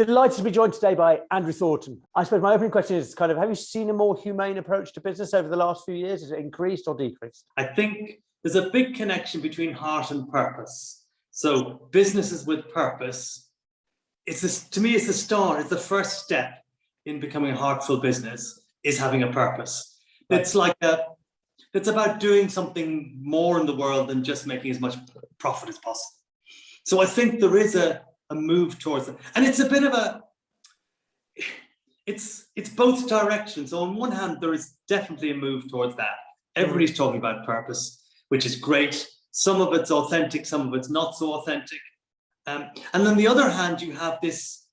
Delighted to be joined today by Andrew Thornton. I suppose my opening question is kind of, have you seen a more humane approach to business over the last few years? Has it increased or decreased? I think there's a big connection between heart and purpose. So businesses with purpose, to me, it's the start, it's the first step in becoming a heartful business, is having a purpose. It's about doing something more in the world than just making as much profit as possible. So I think there is a move towards it, and it's a bit of it's both directions. So on one hand, there is definitely a move towards that. Everybody's talking about purpose, which is great. Some of it's authentic, some of it's not so authentic. And then on the other hand, you have this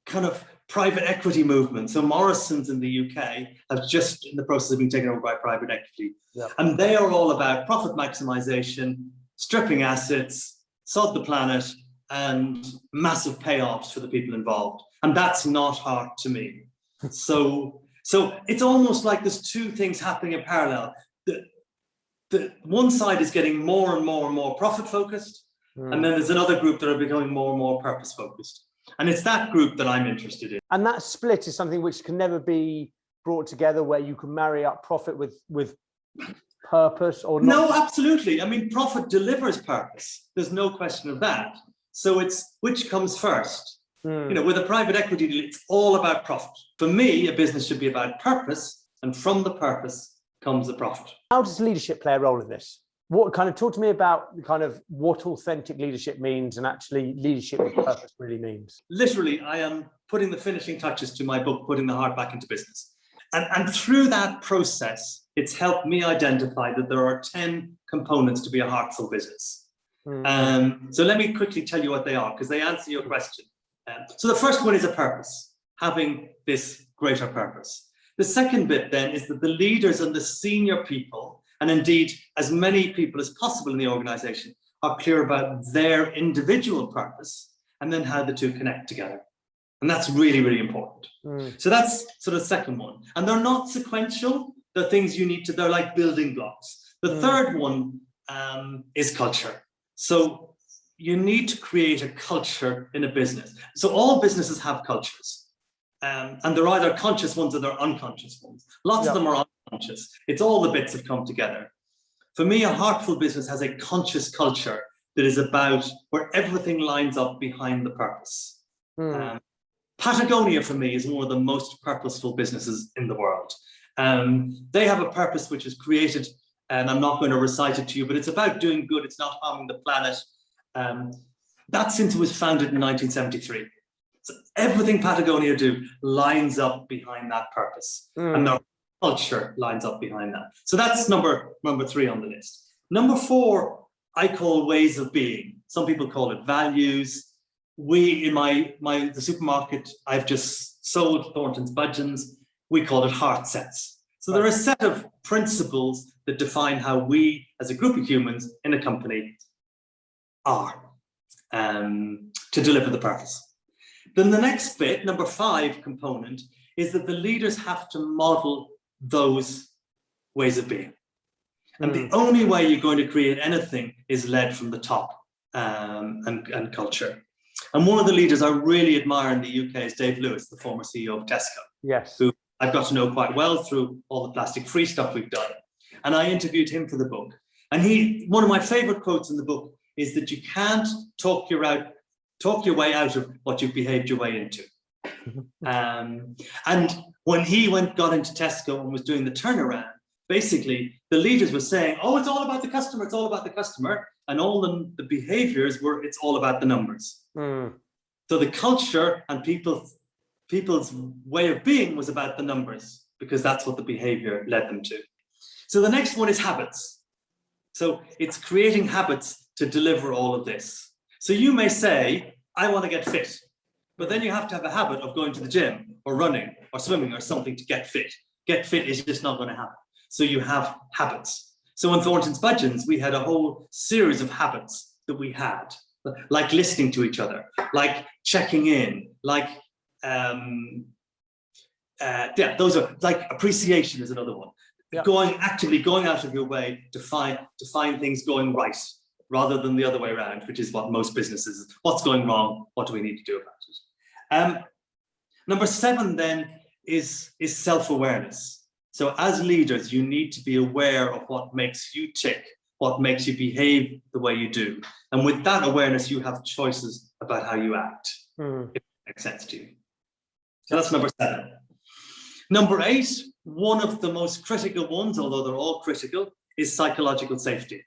kind of private equity movement. So Morrison's in the UK have just in the process of being taken over by private equity. Yeah. And they are all about profit maximization, stripping assets, sod the planet, and massive payoffs for the people involved. And that's not hard to me. So it's almost like there's two things happening in parallel. The one side is getting more and more and more profit focused, and then there's another group that are becoming more and more purpose focused. And it's that group that I'm interested in. And that split is something which can never be brought together, where you can marry up profit with purpose, or not? No, absolutely. I mean, profit delivers purpose. There's no question of that. So it's which comes first. You know, with a private equity deal, it's all about profit. For me, a business should be about purpose, and from the purpose comes the profit. How does leadership play a role in this? What kind of, talk to me about the kind of what authentic leadership means, and actually leadership with purpose really means. Literally, I am putting the finishing touches to my book, Putting the Heart Back into Business. And through that process, it's helped me identify that there are 10 components to be a heartful business. So let me quickly tell you what they are, because they answer your question. So the first one is a purpose, having this greater purpose. The second bit then is that the leaders and the senior people, and indeed as many people as possible in the organization, are clear about their individual purpose and then how the two connect together. And that's really, really important. So that's sort of the second one. And they're not sequential. They're things you need to, they're like building blocks. The third one is culture. So you need to create a culture in a business. So all businesses have cultures. And they're either conscious ones or they're unconscious ones. Lots of them are unconscious. It's all the bits have come together. For me, a heartful business has a conscious culture that is about where everything lines up behind the purpose. Patagonia, for me, is one of the most purposeful businesses in the world. They have a purpose which is created, and I'm not going to recite it to you, but it's about doing good. It's not harming the planet. That since it was founded in 1973. So everything Patagonia do lines up behind that purpose, and their culture lines up behind that. So that's number 3 on the list. Number 4, I call ways of being. Some people call it values. We, in the supermarket I've just sold, Thornton's Budgeons, we call it heart sets. So there are a set of principles that define how we, as a group of humans in a company, are to deliver the purpose. Then the next bit, number 5 component, is that the leaders have to model those ways of being. And the only way you're going to create anything is led from the top, and culture. And one of the leaders I really admire in the UK is Dave Lewis, the former CEO of Tesco. Yes. Who I've got to know quite well through all the plastic-free stuff we've done. And I interviewed him for the book. And one of my favorite quotes in the book is that you can't talk your way out of what you've behaved your way into. And when he got into Tesco and was doing the turnaround, basically the leaders were saying, oh, it's all about the customer, it's all about the customer. And all the behaviors were, it's all about the numbers. So the culture and people's way of being was about the numbers, because that's what the behavior led them to. So the next one is habits. So it's creating habits to deliver all of this. So you may say, I want to get fit, but then you have to have a habit of going to the gym or running or swimming or something to get fit. Get fit is just not going to happen. So you have habits. So in Thornton's Budgeons, we had a whole series of habits that we had, like listening to each other, like checking in, like, those are like appreciation is another one. Actively going out of your way to find things going right, rather than the other way around, which is what most businesses, what's going wrong, what do we need to do about it? Number 7 then is self-awareness. So as leaders, you need to be aware of what makes you tick, what makes you behave the way you do. And with that awareness, you have choices about how you act, if it makes sense to you. So that's number 7. Number 8, one of the most critical ones, although they're all critical, is psychological safety.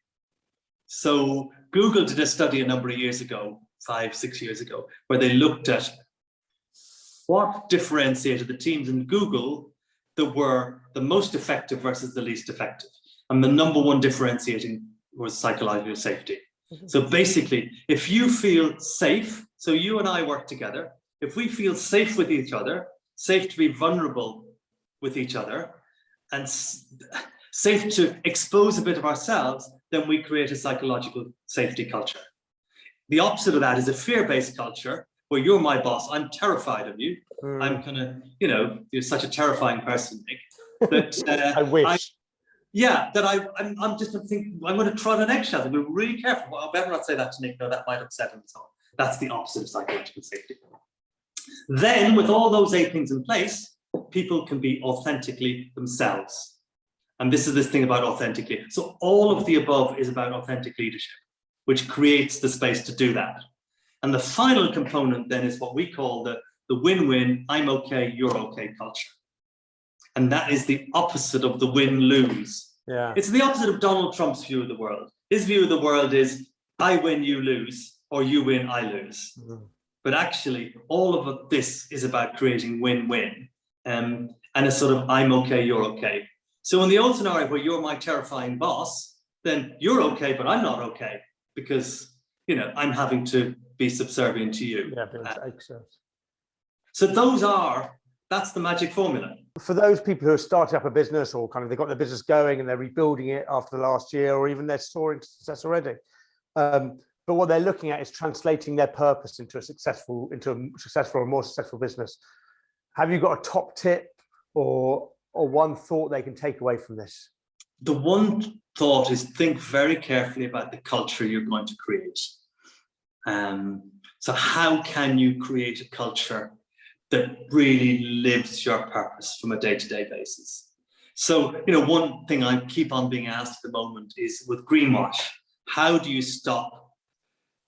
So Google did a study a number of years ago, 5-6 years ago, where they looked at what differentiated the teams in Google that were the most effective versus the least effective. And the number 1 differentiating was psychological safety. So basically, if you feel safe, so you and I work together, if we feel safe with each other, safe to be vulnerable with each other, and safe to expose a bit of ourselves, then we create a psychological safety culture. The opposite of that is a fear-based culture, where you're my boss, I'm terrified of you. I'm kind of, you're such a terrifying person, Nick, that I wish. I'm thinking, I'm going to trot an eggshell and be really careful. Well, I better not say that to Nick, no, that might upset him. So that's the opposite of psychological safety. Then, with all those 8 things in place, people can be authentically themselves. And this is this thing about authentically. So all of the above is about authentic leadership, which creates the space to do that. And the final component then is what we call the win-win, I'm okay, you're okay culture. And that is the opposite of the win-lose. Yeah. It's the opposite of Donald Trump's view of the world. His view of the world is I win, you lose, or you win, I lose. But actually, all of this is about creating win-win, and a sort of I'm okay, you're okay. So in the old scenario where you're my terrifying boss, then you're okay, but I'm not okay, because I'm having to be subservient to you. So that's the magic formula. For those people who are starting up a business, or kind of they've got their business going and they're rebuilding it after the last year, or even they're soaring to success already, but what they're looking at is translating their purpose into a successful or more successful business. Have you got a top tip or one thought they can take away from this? The one thought is think very carefully about the culture you're going to create. So how can you create a culture that really lives your purpose from a day-to-day basis? So, one thing I keep on being asked at the moment is with greenwash, how do you stop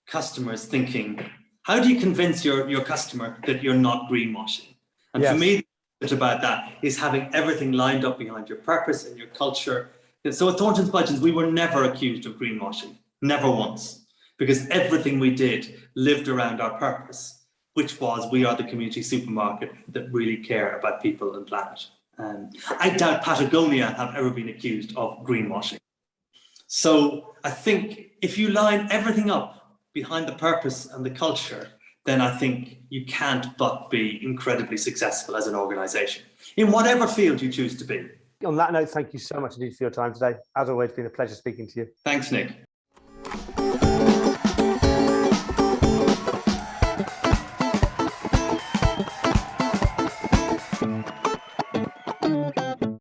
customers thinking, how do you convince your customer that you're not greenwashing? And for me, it's about that is having everything lined up behind your purpose and your culture. So at Thornton's Budgets, we were never accused of greenwashing, never once, because everything we did lived around our purpose, which was we are the community supermarket that really care about people and planet. I doubt Patagonia have ever been accused of greenwashing. So I think if you line everything up behind the purpose and the culture, then I think you can't but be incredibly successful as an organization in whatever field you choose to be. On that note, thank you so much indeed for your time today. As always, it's been a pleasure speaking to you. Thanks, Nick.